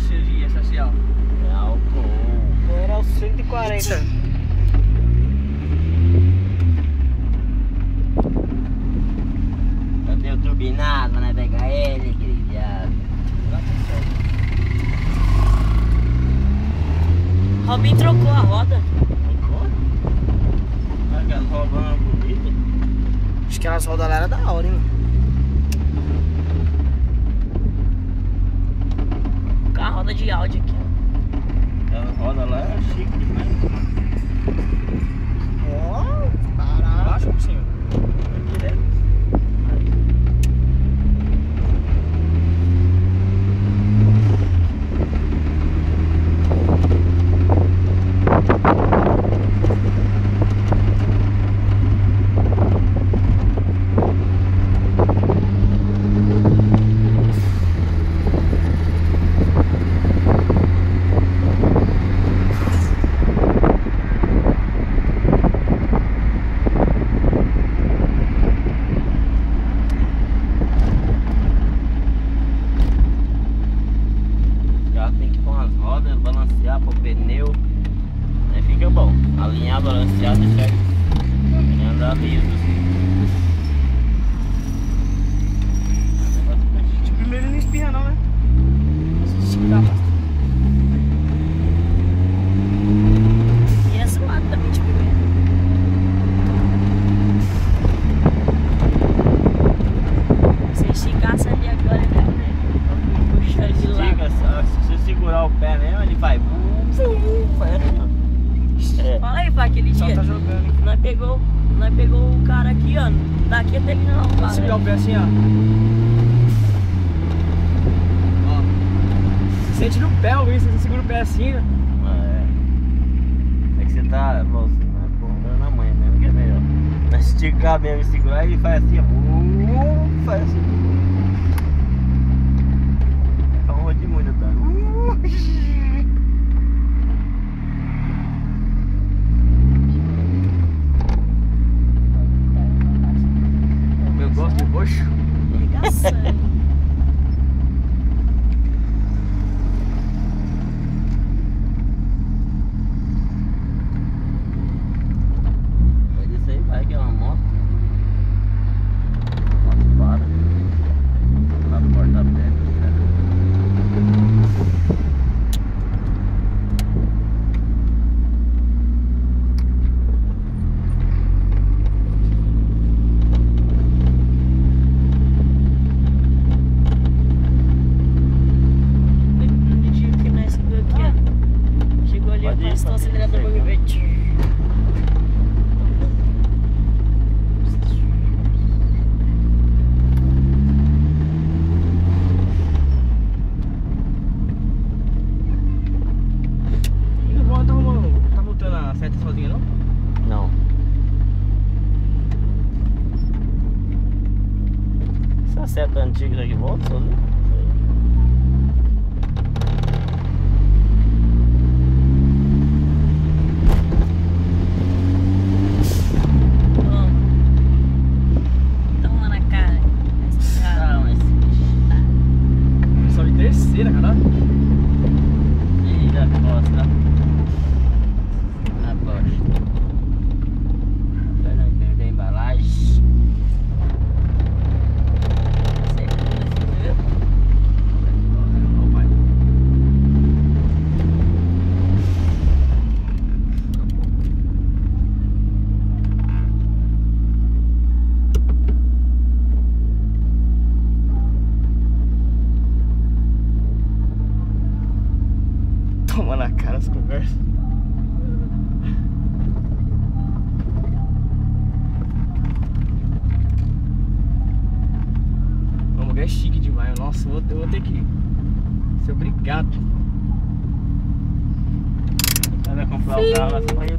taxa de essencial? É álcool. Era o 140. Eu tenho turbinado, né? Pegar ele, aquele diabo. Robin trocou a roda. Aquelas roubando bonita. Acho que aquelas rodas lá eram da hora, hein, mano. Com a roda de áudio aqui. Aquela roda lá é chique demais. Ó, parado. Baixa por cima. Direto. Tem que pôr umas rodas, balancear, pôr pneu. Aí fica bom. Alinhar, balancear, deixar ele andar liso. De primeiro ele não espirra não, né? E é zoado também de primeira. Se esticasse ali agora, né? Puxa de lá. Diga só, se você segurar o pé mesmo, ele vai. Fala aí, pai, aquele Só dia. tá jogando, hein? Nós pegou o cara aqui, ó. Daqui até ali não, cara. Segurar o pé assim, ó. Ó. Sente no pé, Luiz, você segura o pé assim, né? É que você tá dando a manha mesmo, que é melhor. Mas esticar mesmo e segurar, ele faz assim, ó. Faz assim. Faz um rodemundo, tá? Eu gosto de roxo. Ligação. Mas isso aí vai que é uma moto. Moto para. Lá no porta-pé. No dia que nós chegou aqui, ó. Chegou ali, Pode ir, passou o pode ir, acelerador pra chegou. ver. E não volta arrumando. Tá voltando a seta sozinha, não? Não. Essa seta antiga aqui volta sozinho? Toma na cara. Ah, mas Só de terceira, cara. e da costa. Na bosta. Pra não perder a embalagem. Ó, pai. Toma na cara as conversas. O lugar é chique demais. Nossa, eu vou ter que ser obrigado. Vai comprar o carro lá só pra ir